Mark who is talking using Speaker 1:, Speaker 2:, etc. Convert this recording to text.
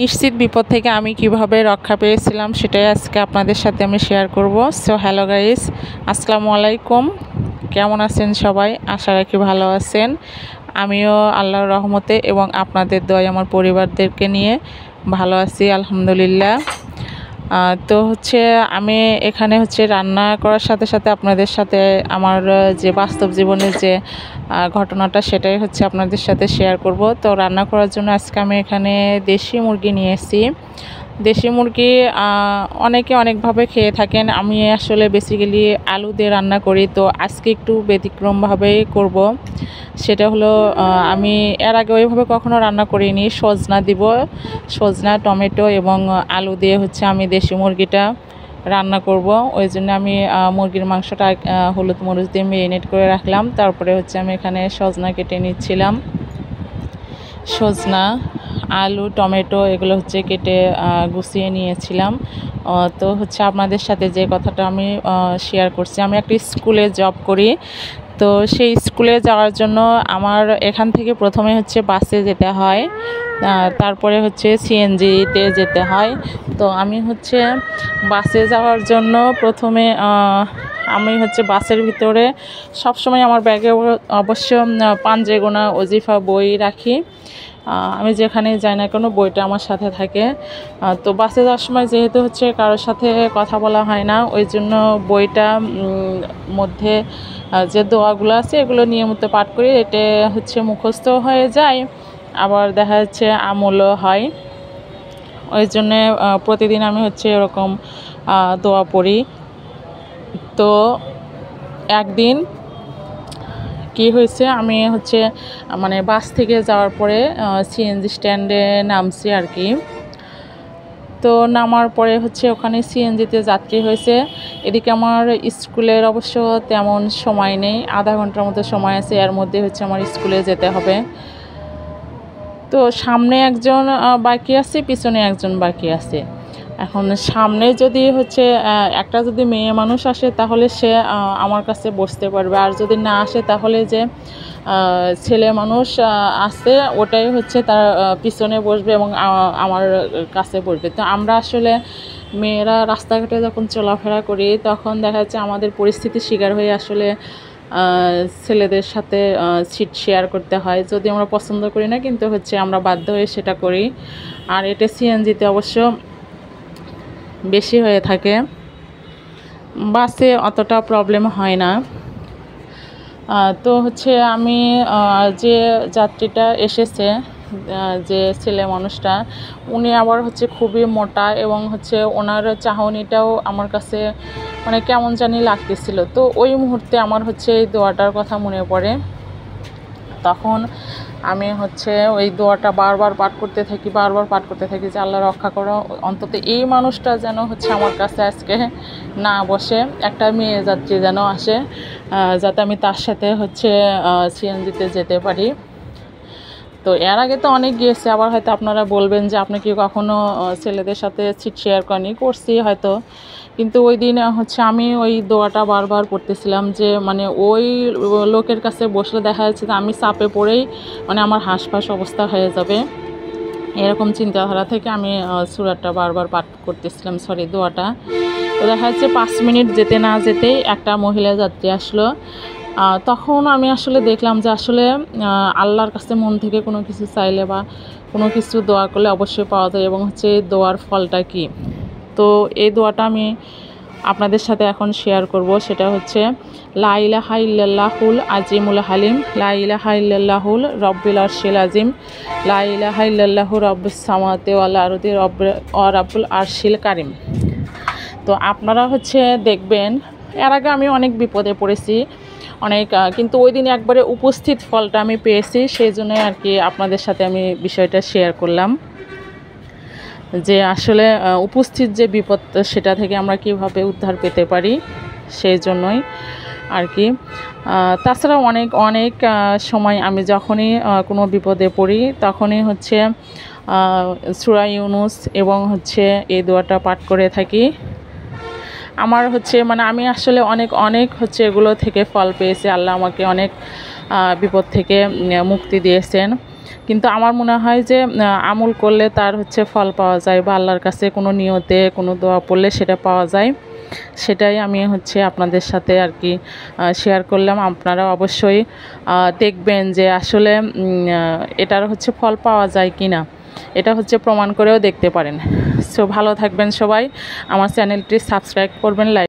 Speaker 1: নিশ্চিত বিপদ থেকে আমি কিভাবে রক্ষা পেয়েছিলাম সেটাই আজকে আপনাদের সাথে আমি শেয়ার করব। সো হ্যালো গাইস, আসসালামু আলাইকুম। কেমন আছেন সবাই? আশা রাখি ভালো আছেন। আমিও আল্লাহর রহমতে এবং আপনাদের দোয়ায় আমার পরিবারদেরকে নিয়ে ভালো আছি আলহামদুলিল্লাহ। তো আমি এখানে রান্না করার সাথে সাথে আপনাদের সাথে আমার যে বাস্তব জীবনের যে ঘটনাটা সেটাই আপনাদের সাথে শেয়ার করব। তো রান্না করার জন্য আজকে আমি এখানে দেশি মুরগি নিয়ে এসেছি। দেশি মুরগি অনেকে অনেকভাবে খেয়ে থাকেন, আমি আসলে বেসিক্যালি আলু দিয়ে রান্না করি। তো আজকে একটু ব্যতিক্রমভাবেই করব। সেটা হলো আমি এর আগে ওইভাবে কখনো রান্না করিনি। সজনা টমেটো এবং আলু দিয়ে আমি দেশি মুরগিটা রান্না করব। ওই জন্য আমি মুরগির মাংসটা হলুদ মরিচ দিয়ে ম্যারিনেট করে রাখলাম। তারপরে আমি এখানে সজনা কেটে নিচ্ছিলাম। সজনা, আলু, টমেটো এগুলো কেটে গুছিয়ে নিয়েছিলাম। তো আপনাদের সাথে যে কথাটা আমি শেয়ার করছি, আমি একটা স্কুলে জব করি। তো সেই স্কুলে যাওয়ার জন্য আমার এখান থেকে প্রথমে বাসে যেতে হয়, তারপরে সিএনজিতে যেতে হয়। তো আমি বাসে যাওয়ার জন্য প্রথমে আমি বাসের ভিতরে সবসময় আমার ব্যাগে অবশ্য পাঞ্জে গোনা ওজিফা বই রাখি। আমি যেখানে যাই না কোনো বইটা আমার সাথে থাকে। তো বাসে যাওয়ার সময় যেহেতু কারোর সাথে কথা বলা হয় না, ওই জন্য বইটা মধ্যে যে দোয়াগুলো আছে এগুলো নিয়মিত পাঠ করি। এতে মুখস্থ হয়ে যায়, আবার দেখা যাচ্ছে আমলও হয়। ওই জন্যে প্রতিদিন আমি এরকম দোয়া পড়ি। তো একদিন কি হয়েছে, আমি মানে বাস থেকে যাওয়ার পরে সিএনজি স্ট্যান্ডে নামছি আর কি। তো নামার পরে ওখানে সিএনজিতে যাত্রী হয়েছে। এদিকে আমার স্কুলের অবশ্য তেমন সময় নেই, আধা ঘন্টার মতো সময় আছে, এর মধ্যে আমার স্কুলে যেতে হবে। তো সামনে একজন বাকি আছে, পিছনে একজন বাকি আছে। এখন সামনে যদি একটা যদি মেয়ে মানুষ আসে তাহলে সে আমার কাছে বসতে পারবে, আর যদি না আসে তাহলে যে ছেলে মানুষ আছে ওটাই তার পিছনে বসবে এবং আমার কাছে বসবে। তো আমরা আসলে মেয়েরা রাস্তাঘাটে যখন চলাফেরা করি তখন দেখা যাচ্ছে আমাদের পরিস্থিতির শিকার হয়ে আসলে ছেলেদের সাথে সিট শেয়ার করতে হয়। যদি আমরা পছন্দ করি না, কিন্তু আমরা বাধ্য হয়ে সেটা করি। আর এটা সিএনজিতে অবশ্য বেশি হয়ে থাকে, বাসে অতটা প্রবলেম হয় না। তো আমি যে যাত্রীটা এসেছে, যে ছেলে মানুষটা, উনি আবার খুবই মোটা এবং ওনার চাহনিটাও আমার কাছে মানে কেমন জানি লাগতেছিল। তো ওই মুহূর্তে আমার এই দোয়াটার কথা মনে পড়ে। তখন আমি ওই দোয়াটা বারবার পাঠ করতে থাকি যে আল্লাহ রক্ষা করো, অন্তত এই মানুষটা যেন আমার কাছে আজকে না বসে, একটা মেয়ে যাত্রী যেন আসে, যাতে আমি তার সাথে সিএনজিতে যেতে পারি। তো এর আগে তো অনেক গিয়েছে, আবার হয়তো আপনারা বলবেন যে আপনি কি কখনো ছেলেদের সাথে সিট শেয়ার করছি হয়তো, কিন্তু ওই দিন আমি ওই দোয়াটা বারবার পড়তেছিলাম যে মানে ওই লোকের কাছে বসলে দেখা যাচ্ছে যে আমি চাপে পড়েই মানে আমার হাঁসফাঁস অবস্থা হয়ে যাবে, এরকম চিন্তাধারা থেকে আমি সূরাটা বারবার পাঠ করতেছিলাম, দোয়াটা। তো দেখা যাচ্ছে 5 মিনিট যেতে না যেতেই একটা মহিলা যাত্রী আসলো। তখন আমি আসলে দেখলাম যে আসলে আল্লাহর কাছে মন থেকে কোনো কিছু চাইলে বা কোনো কিছু দোয়া করলে অবশ্যই পাওয়া যায়, এবং দোয়ার ফলটা কি। তো এই দোয়াটা আমি আপনাদের সাথে এখন শেয়ার করব। সেটা লা ইলাহা ইল্লাল্লাহুল আজিমুল হালিম, লা ইলাহা ইল্লাল্লাহুল রব্বিল আরশিল আজিম, লা ইলাহা ইল্লাল্লাহু রব্বুস সামাওয়াতি ওয়াল আরদি রব্বুল আরশিল কারিম। তো আপনারা দেখবেন, এর আগে আমি অনেক বিপদে পড়েছি কিন্তু ওই দিন একবারে উপস্থিত ফলটা আমি পেয়েছি, সেই জন্য আর কি আপনাদের সাথে আমি বিষয়টা শেয়ার করলাম যে আসলে উপস্থিত যে বিপদ সেটা থেকে আমরা কিভাবে উদ্ধার পেতে পারি, সেই জন্যই আর কি। তাছাড়া অনেক সময় আমি যখনই কোনো বিপদে পড়ি তখনই সূরা ইউনুস এবং এই দোয়াটা পাঠ করে থাকি। আমার মানে আমি আসলে অনেক এগুলো থেকে ফল পেয়েছি, আল্লাহ আমাকে অনেক বিপদ থেকে মুক্তি দিয়েছেন। কিন্তু আমার মনে হয় যে আমল করলে তার হচ্ছে ফল পাওয়া যায়, বা আল্লাহর কাছে কোনো নিয়তে কোনো দোয়া পড়লে সেটা পাওয়া যায়। সেটাই আমি হচ্ছে আপনাদের সাথে আর কি শেয়ার করলাম। আপনারা অবশ্যই দেখবেন যে আসলে এটার হচ্ছে ফল পাওয়া যায় কি না, এটা হচ্ছে প্রমাণ করেও দেখতে পারেন। সো ভালো থাকবেন সবাই, আমার চ্যানেলটি সাবস্ক্রাইব করবেন, লাইক